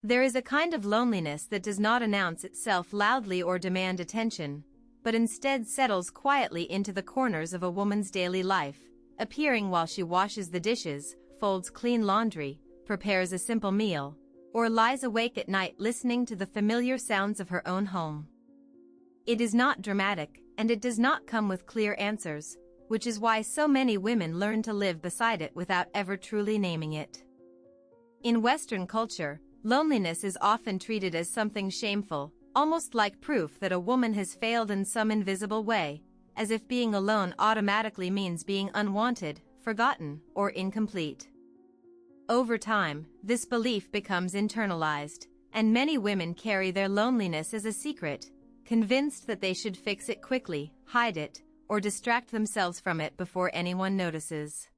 There is a kind of loneliness that does not announce itself loudly or demand attention, but instead settles quietly into the corners of a woman's daily life, appearing while she washes the dishes, folds clean laundry, prepares a simple meal, or lies awake at night listening to the familiar sounds of her own home. It is not dramatic, and it does not come with clear answers, which is why so many women learn to live beside it without ever truly naming it. In Western culture, loneliness is often treated as something shameful, almost like proof that a woman has failed in some invisible way, as if being alone automatically means being unwanted, forgotten, or incomplete. Over time, this belief becomes internalized, and many women carry their loneliness as a secret, convinced that they should fix it quickly, hide it, or distract themselves from it before anyone notices.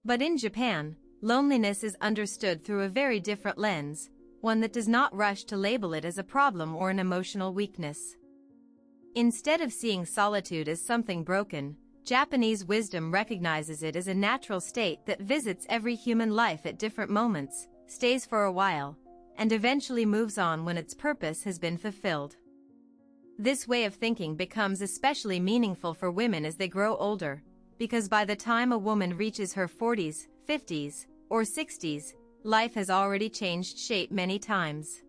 But in Japan, loneliness is understood through a very different lens, one that does not rush to label it as a problem or an emotional weakness. Instead of seeing solitude as something broken, Japanese wisdom recognizes it as a natural state that visits every human life at different moments, stays for a while, and eventually moves on when its purpose has been fulfilled. This way of thinking becomes especially meaningful for women as they grow older, because by the time a woman reaches her 40s, 50s, or 60s, life has already changed shape many times.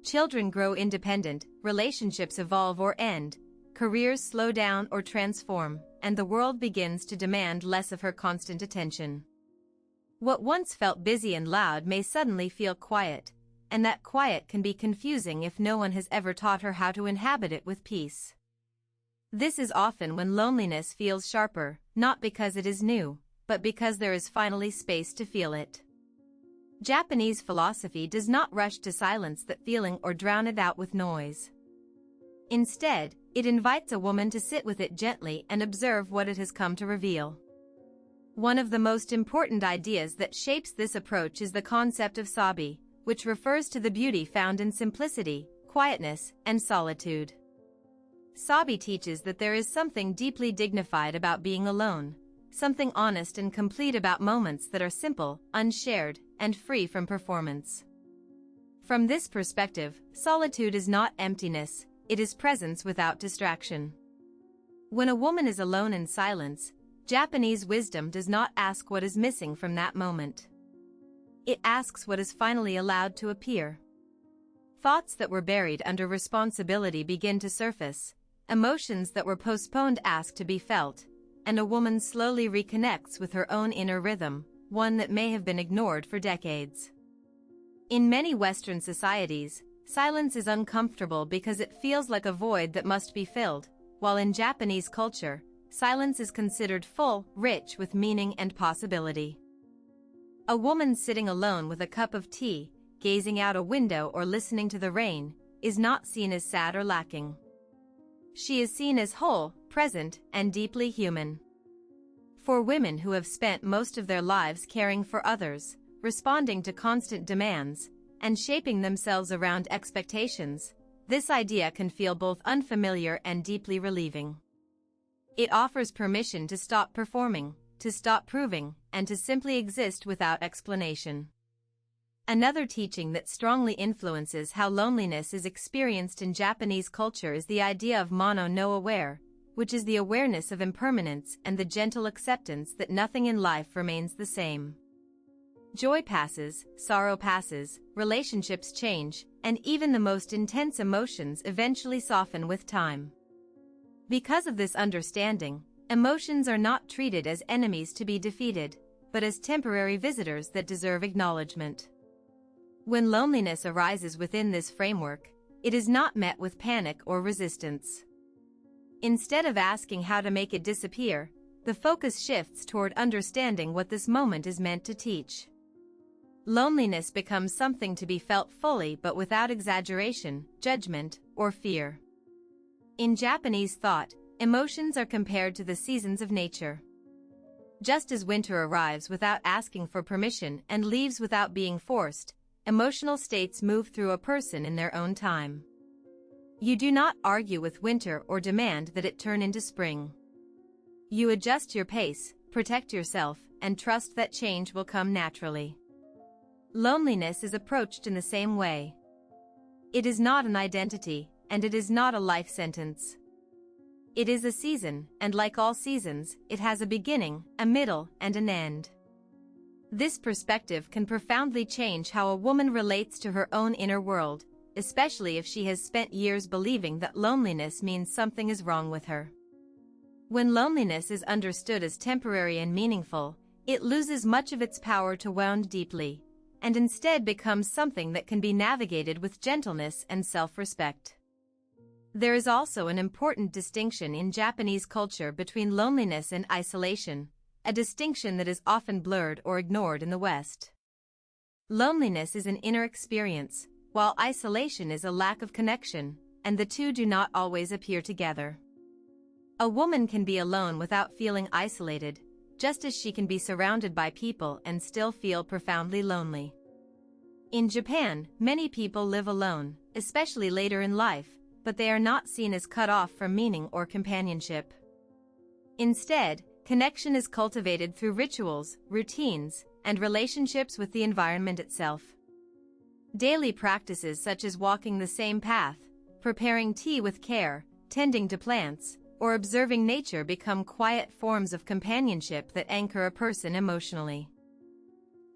Children grow independent, relationships evolve or end, careers slow down or transform, and the world begins to demand less of her constant attention. What once felt busy and loud may suddenly feel quiet, and that quiet can be confusing if no one has ever taught her how to inhabit it with peace. This is often when loneliness feels sharper, not because it is new, but because there is finally space to feel it. Japanese philosophy does not rush to silence that feeling or drown it out with noise. Instead, it invites a woman to sit with it gently and observe what it has come to reveal. One of the most important ideas that shapes this approach is the concept of sabi, which refers to the beauty found in simplicity, quietness, and solitude. Sabi teaches that there is something deeply dignified about being alone, something honest and complete about moments that are simple, unshared, and free from performance. From this perspective, solitude is not emptiness, it is presence without distraction. When a woman is alone in silence, Japanese wisdom does not ask what is missing from that moment. It asks what is finally allowed to appear. Thoughts that were buried under responsibility begin to surface, emotions that were postponed ask to be felt, and a woman slowly reconnects with her own inner rhythm, one that may have been ignored for decades. In many Western societies, silence is uncomfortable because it feels like a void that must be filled, while in Japanese culture, silence is considered full, rich with meaning and possibility. A woman sitting alone with a cup of tea, gazing out a window or listening to the rain, is not seen as sad or lacking. She is seen as whole, present, and deeply human. For women who have spent most of their lives caring for others, responding to constant demands, and shaping themselves around expectations, this idea can feel both unfamiliar and deeply relieving. It offers permission to stop performing, to stop proving, and to simply exist without explanation. Another teaching that strongly influences how loneliness is experienced in Japanese culture is the idea of mono no aware, which is the awareness of impermanence and the gentle acceptance that nothing in life remains the same. Joy passes, sorrow passes, relationships change, and even the most intense emotions eventually soften with time. Because of this understanding, emotions are not treated as enemies to be defeated, but as temporary visitors that deserve acknowledgement. When loneliness arises within this framework, it is not met with panic or resistance. Instead of asking how to make it disappear, the focus shifts toward understanding what this moment is meant to teach. Loneliness becomes something to be felt fully but without exaggeration, judgment, or fear. In Japanese thought, emotions are compared to the seasons of nature. Just as winter arrives without asking for permission and leaves without being forced, emotional states move through a person in their own time. You do not argue with winter or demand that it turn into spring. You adjust your pace, protect yourself, and trust that change will come naturally. Loneliness is approached in the same way. It is not an identity, and it is not a life sentence. It is a season, and like all seasons, it has a beginning, a middle, and an end. This perspective can profoundly change how a woman relates to her own inner world, especially if she has spent years believing that loneliness means something is wrong with her. When loneliness is understood as temporary and meaningful, it loses much of its power to wound deeply, and instead becomes something that can be navigated with gentleness and self-respect. There is also an important distinction in Japanese culture between loneliness and isolation, a distinction that is often blurred or ignored in the West. Loneliness is an inner experience, while isolation is a lack of connection, and the two do not always appear together. A woman can be alone without feeling isolated, just as she can be surrounded by people and still feel profoundly lonely. In Japan, many people live alone, especially later in life, but they are not seen as cut off from meaning or companionship. Instead, connection is cultivated through rituals, routines, and relationships with the environment itself. Daily practices such as walking the same path, preparing tea with care, tending to plants, or observing nature become quiet forms of companionship that anchor a person emotionally.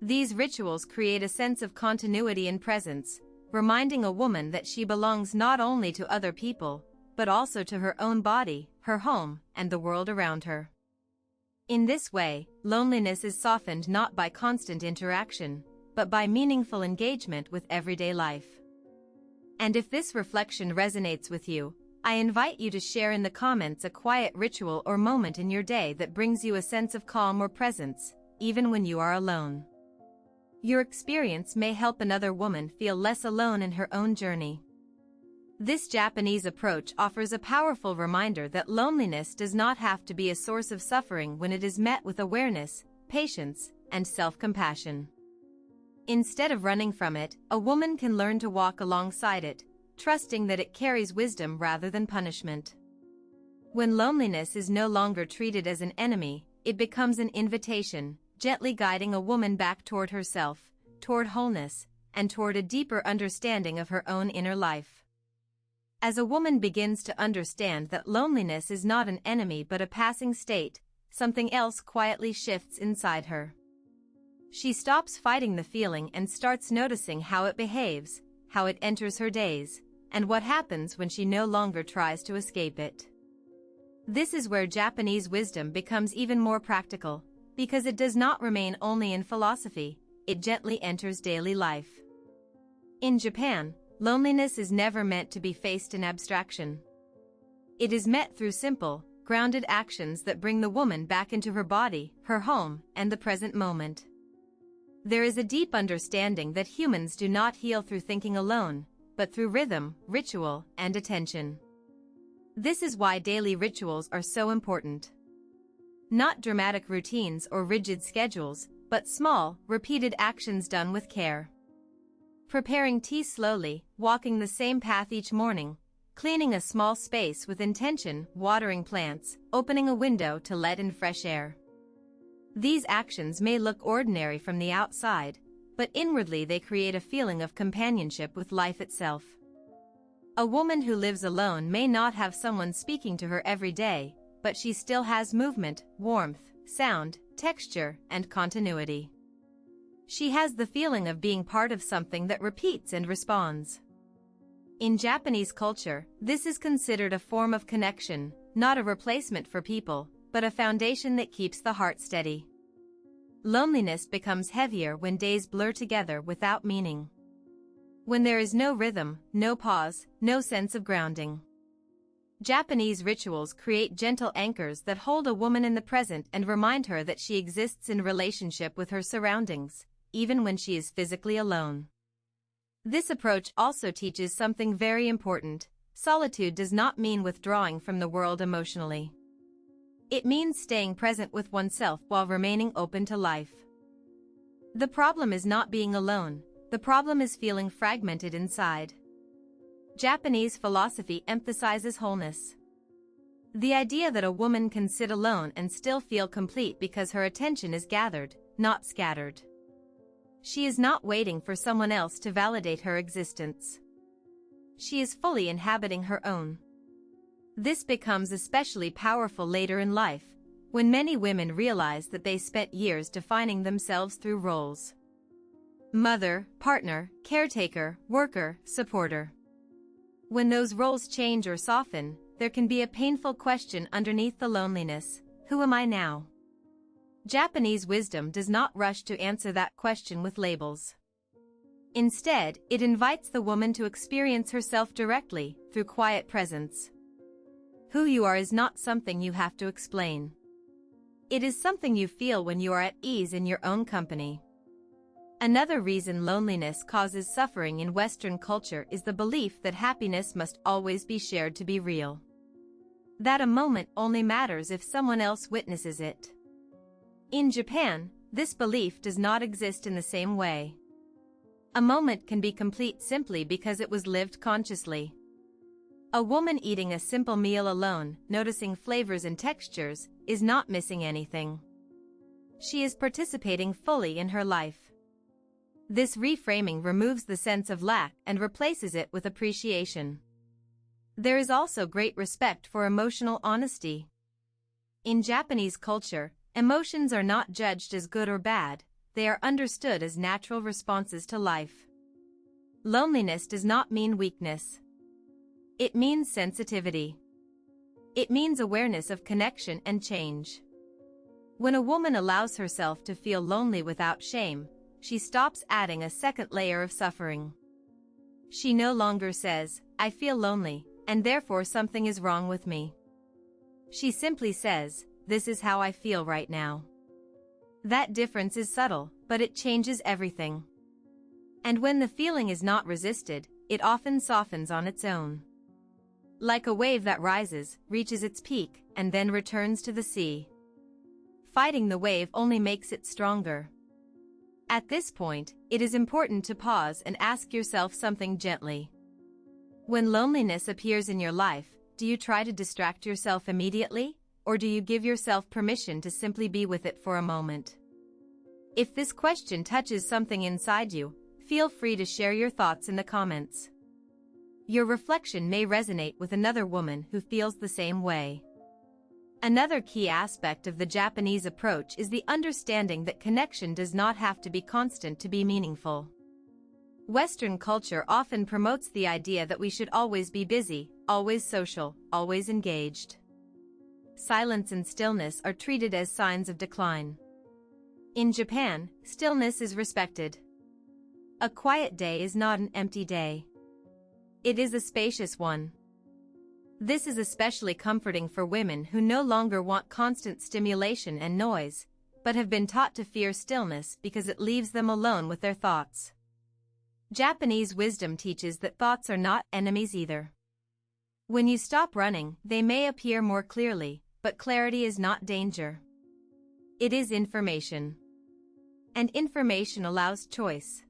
These rituals create a sense of continuity and presence, reminding a woman that she belongs not only to other people, but also to her own body, her home, and the world around her. In this way, loneliness is softened not by constant interaction, but by meaningful engagement with everyday life. And if this reflection resonates with you, I invite you to share in the comments a quiet ritual or moment in your day that brings you a sense of calm or presence, even when you are alone. Your experience may help another woman feel less alone in her own journey. This Japanese approach offers a powerful reminder that loneliness does not have to be a source of suffering when it is met with awareness, patience, and self-compassion. Instead of running from it, a woman can learn to walk alongside it, trusting that it carries wisdom rather than punishment. When loneliness is no longer treated as an enemy, it becomes an invitation, gently guiding a woman back toward herself, toward wholeness, and toward a deeper understanding of her own inner life. As a woman begins to understand that loneliness is not an enemy but a passing state, something else quietly shifts inside her. She stops fighting the feeling and starts noticing how it behaves, how it enters her days, and what happens when she no longer tries to escape it. This is where Japanese wisdom becomes even more practical, because it does not remain only in philosophy, it gently enters daily life. In Japan, loneliness is never meant to be faced in abstraction. It is met through simple, grounded actions that bring the woman back into her body, her home, and the present moment. There is a deep understanding that humans do not heal through thinking alone, but through rhythm, ritual, and attention. This is why daily rituals are so important. Not dramatic routines or rigid schedules, but small, repeated actions done with care. Preparing tea slowly, walking the same path each morning, cleaning a small space with intention, watering plants, opening a window to let in fresh air. These actions may look ordinary from the outside, but inwardly they create a feeling of companionship with life itself. A woman who lives alone may not have someone speaking to her every day, but she still has movement, warmth, sound, texture, and continuity. She has the feeling of being part of something that repeats and responds. In Japanese culture, this is considered a form of connection, not a replacement for people, but a foundation that keeps the heart steady. Loneliness becomes heavier when days blur together without meaning. When there is no rhythm, no pause, no sense of grounding. Japanese rituals create gentle anchors that hold a woman in the present and remind her that she exists in relationship with her surroundings, even when she is physically alone. This approach also teaches something very important. Solitude does not mean withdrawing from the world emotionally. It means staying present with oneself while remaining open to life. The problem is not being alone, the problem is feeling fragmented inside. Japanese philosophy emphasizes wholeness. The idea that a woman can sit alone and still feel complete because her attention is gathered, not scattered. She is not waiting for someone else to validate her existence. She is fully inhabiting her own. This becomes especially powerful later in life, when many women realize that they spent years defining themselves through roles: mother, partner, caretaker, worker, supporter. When those roles change or soften, there can be a painful question underneath the loneliness: who am I now? Japanese wisdom does not rush to answer that question with labels. Instead, it invites the woman to experience herself directly, through quiet presence. Who you are is not something you have to explain. It is something you feel when you are at ease in your own company. Another reason loneliness causes suffering in Western culture is the belief that happiness must always be shared to be real. That a moment only matters if someone else witnesses it. In Japan, this belief does not exist in the same way. A moment can be complete simply because it was lived consciously. A woman eating a simple meal alone, noticing flavors and textures, is not missing anything. She is participating fully in her life. This reframing removes the sense of lack and replaces it with appreciation. There is also great respect for emotional honesty. In Japanese culture, emotions are not judged as good or bad, they are understood as natural responses to life. Loneliness does not mean weakness. It means sensitivity. It means awareness of connection and change. When a woman allows herself to feel lonely without shame, she stops adding a second layer of suffering. She no longer says, "I feel lonely, and therefore something is wrong with me." She simply says, "This is how I feel right now." That difference is subtle, but it changes everything. And when the feeling is not resisted, it often softens on its own. Like a wave that rises, reaches its peak, and then returns to the sea. Fighting the wave only makes it stronger. At this point, it is important to pause and ask yourself something gently. When loneliness appears in your life, do you try to distract yourself immediately, or do you give yourself permission to simply be with it for a moment? If this question touches something inside you, feel free to share your thoughts in the comments. Your reflection may resonate with another woman who feels the same way. Another key aspect of the Japanese approach is the understanding that connection does not have to be constant to be meaningful. Western culture often promotes the idea that we should always be busy, always social, always engaged. Silence and stillness are treated as signs of decline. In Japan, stillness is respected. A quiet day is not an empty day. It is a spacious one. This is especially comforting for women who no longer want constant stimulation and noise, but have been taught to fear stillness because it leaves them alone with their thoughts. Japanese wisdom teaches that thoughts are not enemies either. When you stop running, they may appear more clearly, but clarity is not danger. It is information. And information allows choice.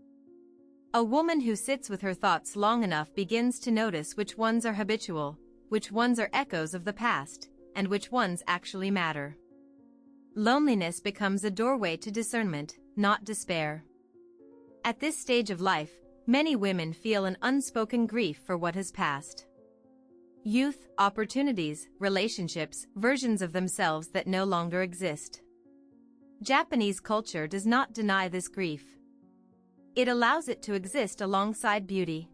A woman who sits with her thoughts long enough begins to notice which ones are habitual, which ones are echoes of the past, and which ones actually matter. Loneliness becomes a doorway to discernment, not despair. At this stage of life, many women feel an unspoken grief for what has passed. Youth, opportunities, relationships, versions of themselves that no longer exist. Japanese culture does not deny this grief. It allows it to exist alongside beauty.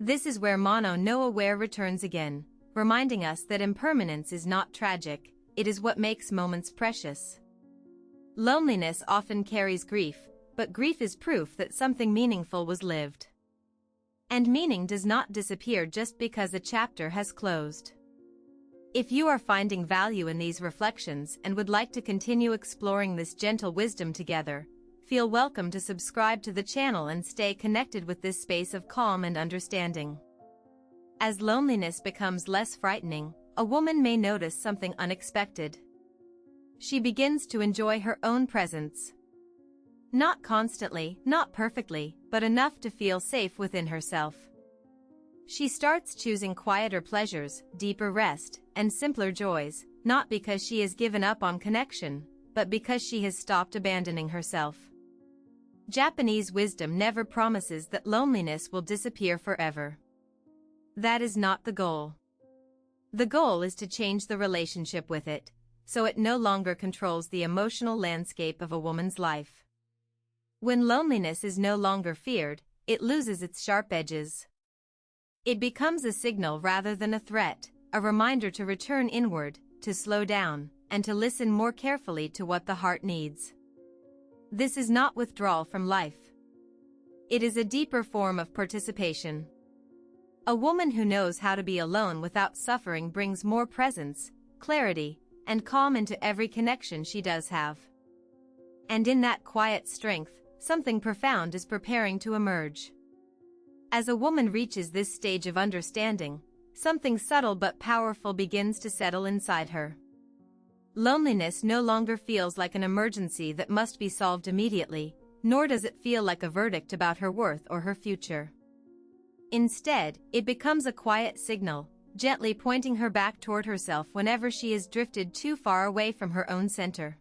This is where Mono no Aware returns again, reminding us that impermanence is not tragic, it is what makes moments precious. Loneliness often carries grief, but grief is proof that something meaningful was lived. And meaning does not disappear just because a chapter has closed. If you are finding value in these reflections and would like to continue exploring this gentle wisdom together, feel welcome to subscribe to the channel and stay connected with this space of calm and understanding. As loneliness becomes less frightening, a woman may notice something unexpected. She begins to enjoy her own presence. Not constantly, not perfectly, but enough to feel safe within herself. She starts choosing quieter pleasures, deeper rest, and simpler joys, not because she has given up on connection, but because she has stopped abandoning herself. Japanese wisdom never promises that loneliness will disappear forever. That is not the goal. The goal is to change the relationship with it, so it no longer controls the emotional landscape of a woman's life. When loneliness is no longer feared, it loses its sharp edges. It becomes a signal rather than a threat, a reminder to return inward, to slow down, and to listen more carefully to what the heart needs. This is not withdrawal from life. It is a deeper form of participation. A woman who knows how to be alone without suffering brings more presence, clarity, and calm into every connection she does have. And in that quiet strength, something profound is preparing to emerge. As a woman reaches this stage of understanding, something subtle but powerful begins to settle inside her. Loneliness no longer feels like an emergency that must be solved immediately, nor does it feel like a verdict about her worth or her future. Instead, it becomes a quiet signal, gently pointing her back toward herself whenever she has drifted too far away from her own center.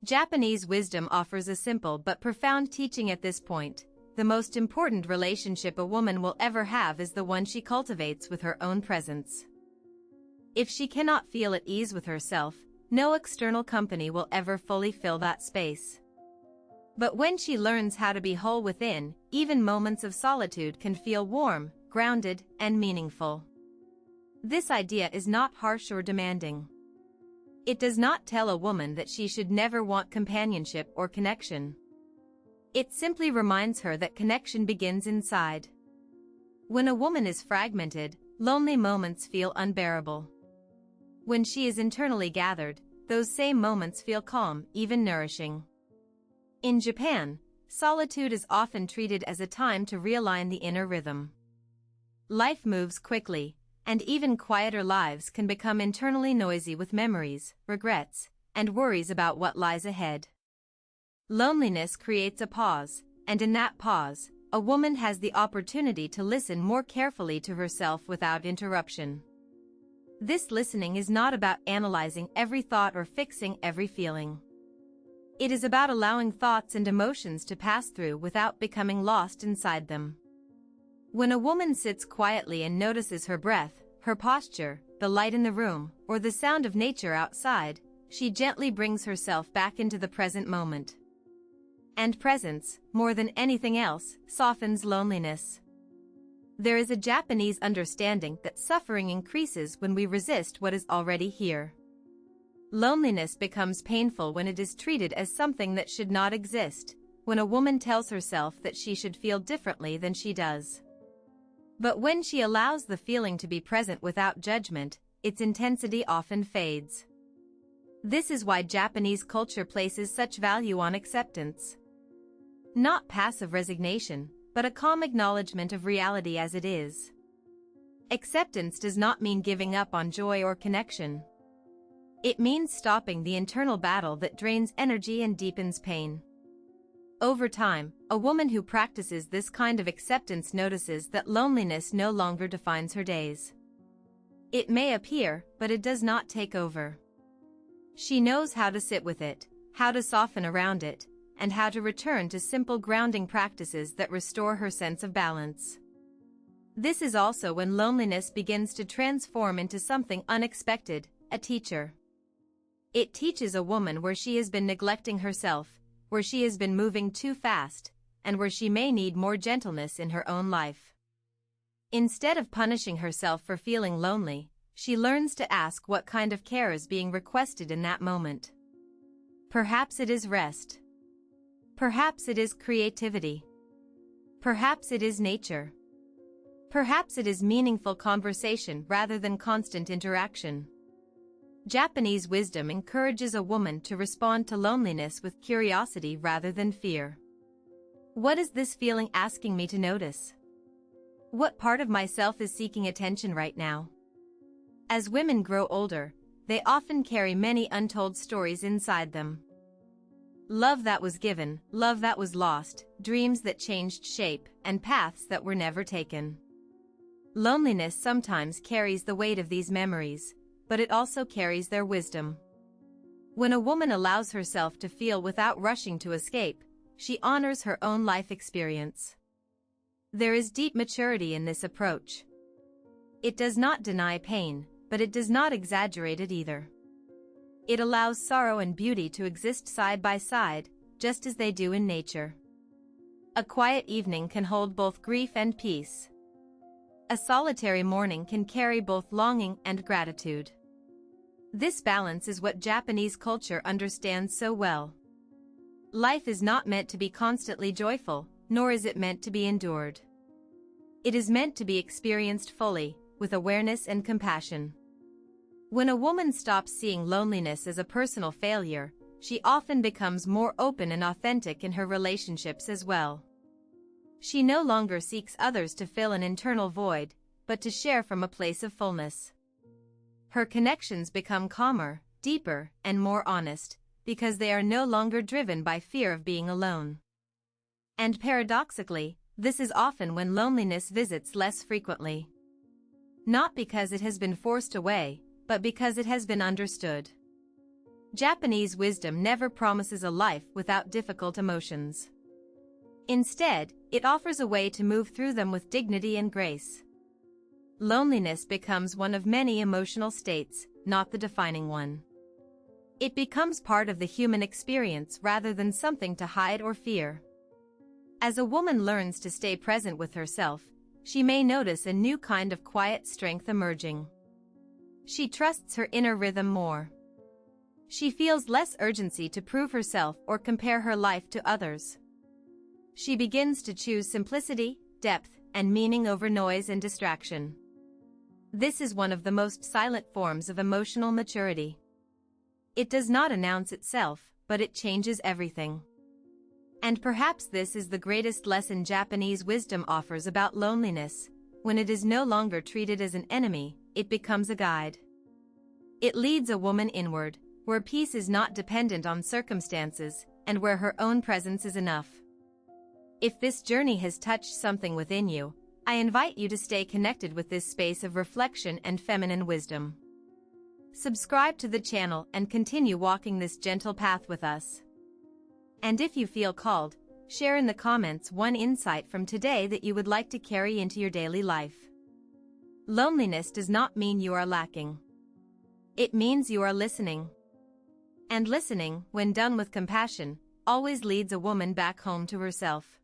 Japanese wisdom offers a simple but profound teaching at this point. The most important relationship a woman will ever have is the one she cultivates with her own presence. If she cannot feel at ease with herself, no external company will ever fully fill that space. But when she learns how to be whole within, even moments of solitude can feel warm, grounded, and meaningful. This idea is not harsh or demanding. It does not tell a woman that she should never want companionship or connection. It simply reminds her that connection begins inside. When a woman is fragmented, lonely moments feel unbearable. When she is internally gathered, those same moments feel calm, even nourishing. In Japan, solitude is often treated as a time to realign the inner rhythm. Life moves quickly, and even quieter lives can become internally noisy with memories, regrets, and worries about what lies ahead. Loneliness creates a pause, and in that pause, a woman has the opportunity to listen more carefully to herself without interruption. This listening is not about analyzing every thought or fixing every feeling. It is about allowing thoughts and emotions to pass through without becoming lost inside them. When a woman sits quietly and notices her breath, her posture, the light in the room, or the sound of nature outside, she gently brings herself back into the present moment. And presence, more than anything else, softens loneliness. There is a Japanese understanding that suffering increases when we resist what is already here. Loneliness becomes painful when it is treated as something that should not exist, when a woman tells herself that she should feel differently than she does. But when she allows the feeling to be present without judgment, its intensity often fades. This is why Japanese culture places such value on acceptance. Not passive resignation, but a calm acknowledgement of reality as it is. Acceptance does not mean giving up on joy or connection. It means stopping the internal battle that drains energy and deepens pain. Over time, a woman who practices this kind of acceptance notices that loneliness no longer defines her days. It may appear, but it does not take over. She knows how to sit with it, how to soften around it, and how to return to simple grounding practices that restore her sense of balance. This is also when loneliness begins to transform into something unexpected, a teacher. It teaches a woman where she has been neglecting herself, where she has been moving too fast, and where she may need more gentleness in her own life. Instead of punishing herself for feeling lonely, she learns to ask what kind of care is being requested in that moment. Perhaps it is rest. Perhaps it is creativity. Perhaps it is nature. Perhaps it is meaningful conversation rather than constant interaction. Japanese wisdom encourages a woman to respond to loneliness with curiosity rather than fear. What is this feeling asking me to notice? What part of myself is seeking attention right now? As women grow older, they often carry many untold stories inside them. Love that was given, love that was lost, dreams that changed shape, and paths that were never taken. Loneliness sometimes carries the weight of these memories, but it also carries their wisdom. When a woman allows herself to feel without rushing to escape, she honors her own life experience. There is deep maturity in this approach. It does not deny pain, but it does not exaggerate it either. It allows sorrow and beauty to exist side by side, just as they do in nature. A quiet evening can hold both grief and peace. A solitary morning can carry both longing and gratitude. This balance is what Japanese culture understands so well. Life is not meant to be constantly joyful, nor is it meant to be endured. It is meant to be experienced fully, with awareness and compassion. When a woman stops seeing loneliness as a personal failure, she often becomes more open and authentic in her relationships as well. She no longer seeks others to fill an internal void, but to share from a place of fullness. Her connections become calmer, deeper, and more honest, because they are no longer driven by fear of being alone. And paradoxically, this is often when loneliness visits less frequently. Not because it has been forced away, but because it has been understood. Japanese wisdom never promises a life without difficult emotions. Instead, it offers a way to move through them with dignity and grace. Loneliness becomes one of many emotional states, not the defining one. It becomes part of the human experience rather than something to hide or fear. As a woman learns to stay present with herself, she may notice a new kind of quiet strength emerging. She trusts her inner rhythm more. She feels less urgency to prove herself or compare her life to others. She begins to choose simplicity, depth, and meaning over noise and distraction. This is one of the most silent forms of emotional maturity. It does not announce itself, but it changes everything. And perhaps this is the greatest lesson Japanese wisdom offers about loneliness. When it is no longer treated as an enemy, it becomes a guide. It leads a woman inward, where peace is not dependent on circumstances, and where her own presence is enough. If this journey has touched something within you, I invite you to stay connected with this space of reflection and feminine wisdom. Subscribe to the channel and continue walking this gentle path with us. And if you feel called, share in the comments one insight from today that you would like to carry into your daily life. Loneliness does not mean you are lacking. It means you are listening. And listening, when done with compassion, always leads a woman back home to herself.